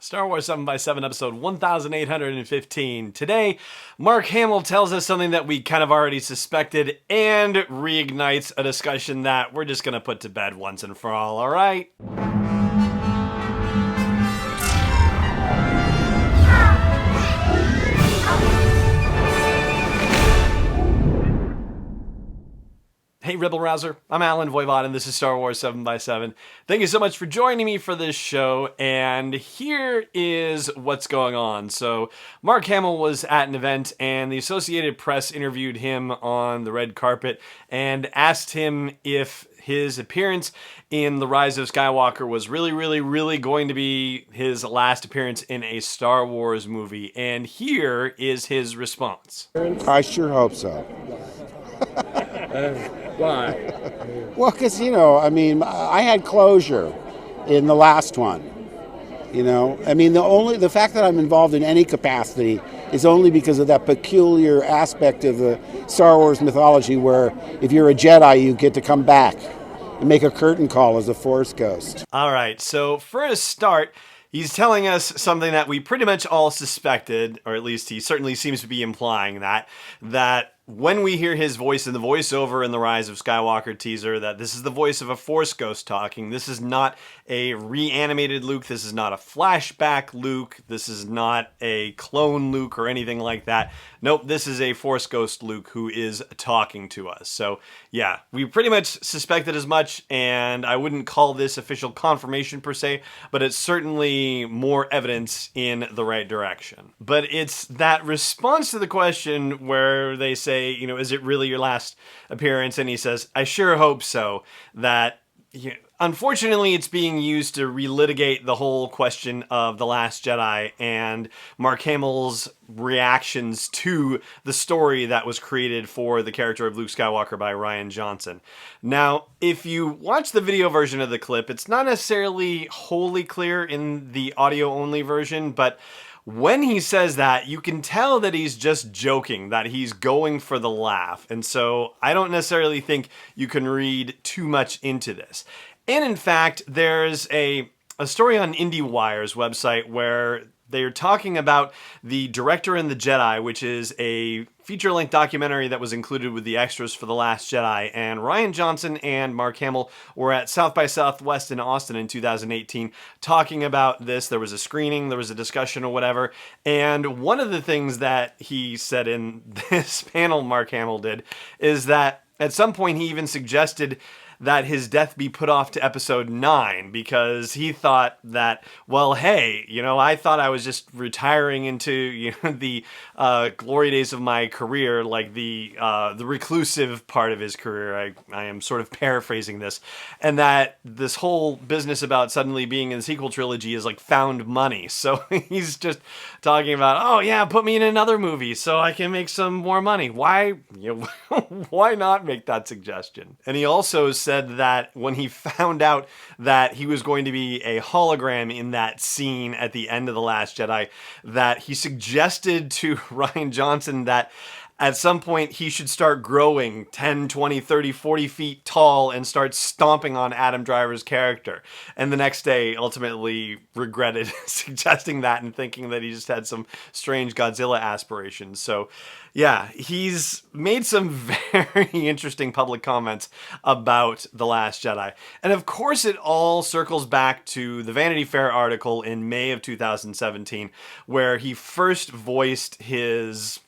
Star Wars 7x7, episode 1815. Today, Mark Hamill tells us something that we kind of already suspected and reignites a discussion that we're just going to put to bed once and for all right? Hey Rebel Rouser, I'm Alan Voivod and this is Star Wars 7x7. Thank you so much for joining me for this show, and here is what's going on. So, Mark Hamill was at an event and the Associated Press interviewed him on the red carpet and asked him if his appearance in The Rise of Skywalker was really going to be his last appearance in a Star Wars movie, and here is his response. I sure hope so. Why? Well, because, I had closure in the last one. The fact that I'm involved in any capacity is only because of that peculiar aspect of the Star Wars mythology where if you're a Jedi, you get to come back and make a curtain call as a Force ghost. All right, so for a start, he's telling us something that we pretty much all suspected, or at least he certainly seems to be implying that when we hear his voice in the voiceover in the Rise of Skywalker teaser, that this is the voice of a Force ghost talking. This is not a reanimated Luke. This is not a flashback Luke. This is not a clone Luke or anything like that. Nope, this is a Force ghost Luke who is talking to us. So yeah, we pretty much suspected as much, and I wouldn't call this official confirmation per se, but it's certainly more evidence in the right direction. But it's that response to the question where they say, is it really your last appearance? And he says, I sure hope so. That, unfortunately, it's being used to relitigate the whole question of The Last Jedi and Mark Hamill's reactions to the story that was created for the character of Luke Skywalker by Rian Johnson. Now, if you watch the video version of the clip, it's not necessarily wholly clear in the audio-only version, but when he says that, you can tell that he's just joking, that he's going for the laugh. And so I don't necessarily think you can read too much into this. And in fact, there's a story on IndieWire's website where they're talking about The Director and the Jedi, which is a feature-length documentary that was included with the extras for The Last Jedi. And Rian Johnson and Mark Hamill were at South by Southwest in Austin in 2018 talking about this. There was a screening, there was a discussion or whatever. And one of the things that he said in this panel, Mark Hamill did, is that at some point he even suggested that his death be put off to episode 9 because he thought that, well, hey, I thought I was just retiring into the glory days of my career, like the reclusive part of his career. I am sort of paraphrasing this, and that this whole business about suddenly being in the sequel trilogy is like found money. So he's just talking about, oh yeah, put me in another movie so I can make some more money. Why, why not make that suggestion? And he also said that when he found out that he was going to be a hologram in that scene at the end of The Last Jedi, that he suggested to Rian Johnson that at some point he should start growing 10, 20, 30, 40 feet tall and start stomping on Adam Driver's character. And the next day ultimately regretted suggesting that and thinking that he just had some strange Godzilla aspirations. So yeah, he's made some very interesting public comments about The Last Jedi. And of course it all circles back to the Vanity Fair article in May of 2017, where he first voiced his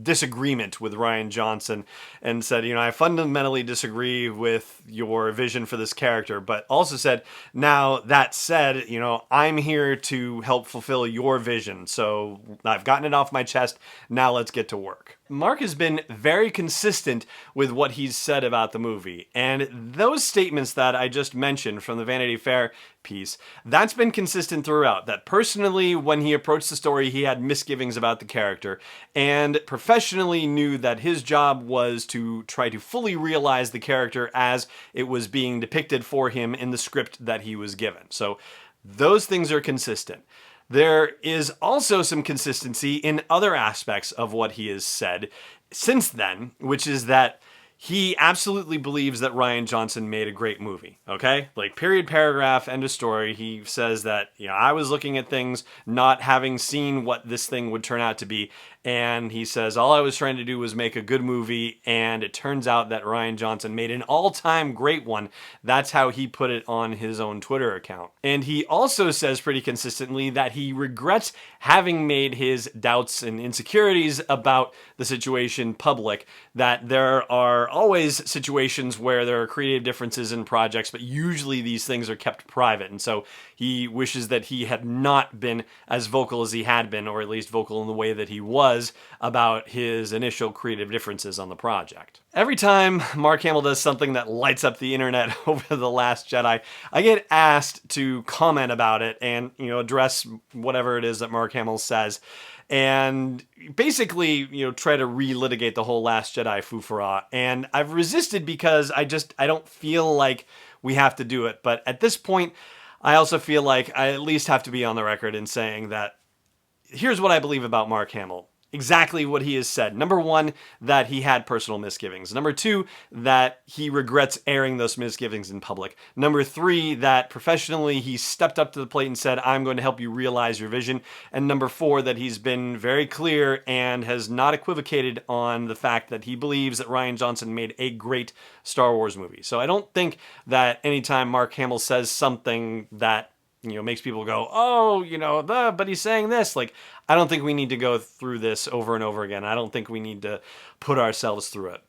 disagreement with Rian Johnson and said, I fundamentally disagree with your vision for this character, but also said, now that said, I'm here to help fulfill your vision. So I've gotten it off my chest. Now let's get to work. Mark has been very consistent with what he's said about the movie, and those statements that I just mentioned from the Vanity Fair piece, that's been consistent throughout. That personally, when he approached the story, he had misgivings about the character, and professionally knew that his job was to try to fully realize the character as it was being depicted for him in the script that he was given. So those things are consistent. There is also some consistency in other aspects of what he has said since then, which is that he absolutely believes that Rian Johnson made a great movie, okay? Like, period, paragraph, end of story. He says that, I was looking at things not having seen what this thing would turn out to be, and he says, all I was trying to do was make a good movie, and it turns out that Rian Johnson made an all-time great one. That's how he put it on his own Twitter account. And he also says pretty consistently that he regrets having made his doubts and insecurities about the situation public, that there are always situations where there are creative differences in projects, but usually these things are kept private. And so he wishes that he had not been as vocal as he had been, or at least vocal in the way that he was, about his initial creative differences on the project. Every time Mark Hamill does something that lights up the internet over The Last Jedi, I get asked to comment about it and, address whatever it is that Mark Hamill says, and basically, try to re-litigate the whole Last Jedi foo-for-ah. And I've resisted because I don't feel like we have to do it. But at this point, I also feel like I at least have to be on the record in saying that here's what I believe about Mark Hamill. Exactly what he has said. Number one, that he had personal misgivings. Number two, that he regrets airing those misgivings in public. Number three, that professionally he stepped up to the plate and said, I'm going to help you realize your vision. And number four, that he's been very clear and has not equivocated on the fact that he believes that Rian Johnson made a great Star Wars movie. So I don't think that anytime Mark Hamill says something that makes people go, oh, but he's saying this. Like, I don't think we need to go through this over and over again. I don't think we need to put ourselves through it.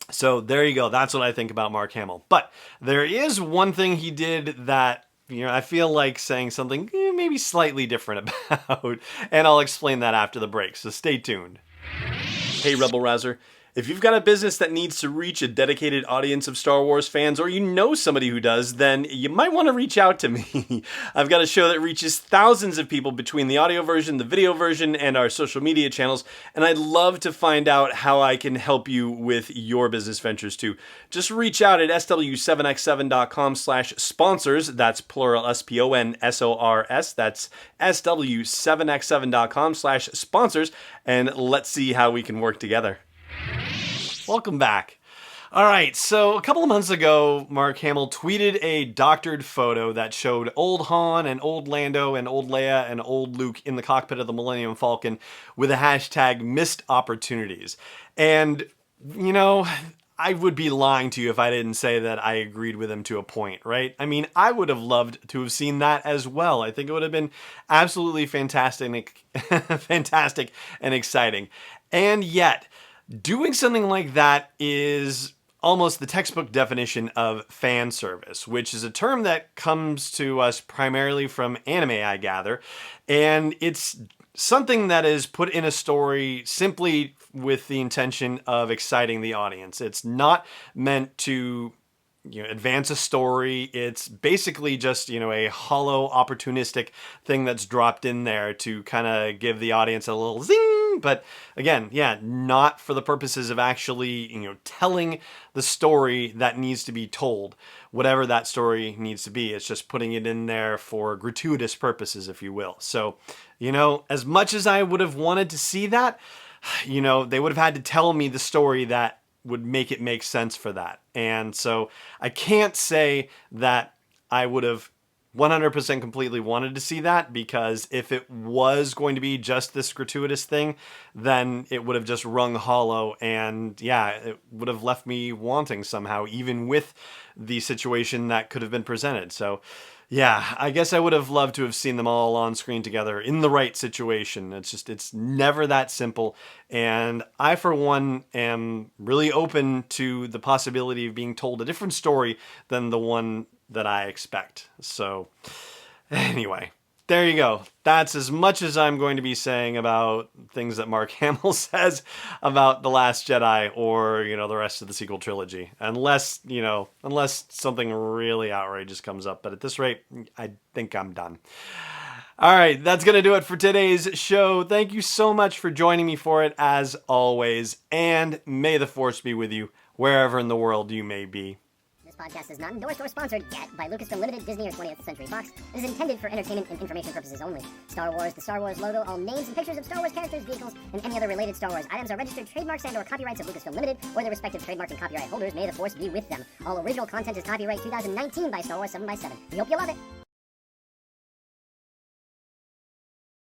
So there you go. That's what I think about Mark Hamill. But there is one thing he did that, I feel like saying something maybe slightly different about, and I'll explain that after the break. So stay tuned. Hey, Rebel Rouser. If you've got a business that needs to reach a dedicated audience of Star Wars fans, or somebody who does, then you might want to reach out to me. I've got a show that reaches thousands of people between the audio version, the video version, and our social media channels, and I'd love to find out how I can help you with your business ventures too. Just reach out at sw7x7.com/sponsors. That's plural SPONSORS. That's sw7x7.com/sponsors, and let's see how we can work together. Welcome back. All right, so a couple of months ago, Mark Hamill tweeted a doctored photo that showed old Han and old Lando and old Leia and old Luke in the cockpit of the Millennium Falcon with a hashtag missed opportunities. And, I would be lying to you if I didn't say that I agreed with him to a point, right? I mean, I would have loved to have seen that as well. I think it would have been absolutely fantastic and exciting. And yet, doing something like that is almost the textbook definition of fan service, which is a term that comes to us primarily from anime, I gather. And it's something that is put in a story simply with the intention of exciting the audience. It's not meant to advance a story. It's basically just, a hollow, opportunistic thing that's dropped in there to kind of give the audience a little zing. But again, not for the purposes of actually, telling the story that needs to be told, whatever that story needs to be. It's just putting it in there for gratuitous purposes, if you will. So, as much as I would have wanted to see that, they would have had to tell me the story that would make it make sense for that. And so I can't say that I would have 100% completely wanted to see that, because if it was going to be just this gratuitous thing, then it would have just rung hollow, and it would have left me wanting somehow, even with the situation that could have been presented. So I guess I would have loved to have seen them all on screen together in the right situation. It's never that simple. And I, for one, am really open to the possibility of being told a different story than the one that I expect. So anyway, there you go. That's as much as I'm going to be saying about things that Mark Hamill says about The Last Jedi or, the rest of the sequel trilogy. Unless something really outrageous comes up. But at this rate, I think I'm done. All right, that's going to do it for today's show. Thank you so much for joining me for it, as always. And may the Force be with you, wherever in the world you may be. podcast is not endorsed or sponsored yet by Lucasfilm Limited, Disney, or 20th Century Fox. It is intended for entertainment and information purposes only. Star Wars, the Star Wars logo, all names and pictures of Star Wars characters, vehicles, and any other related Star Wars items are registered trademarks and/or copyrights of Lucasfilm Limited or their respective trademark and copyright holders. May the Force be with them. All original content is copyright 2019 by Star Wars 7x7. We hope you love it.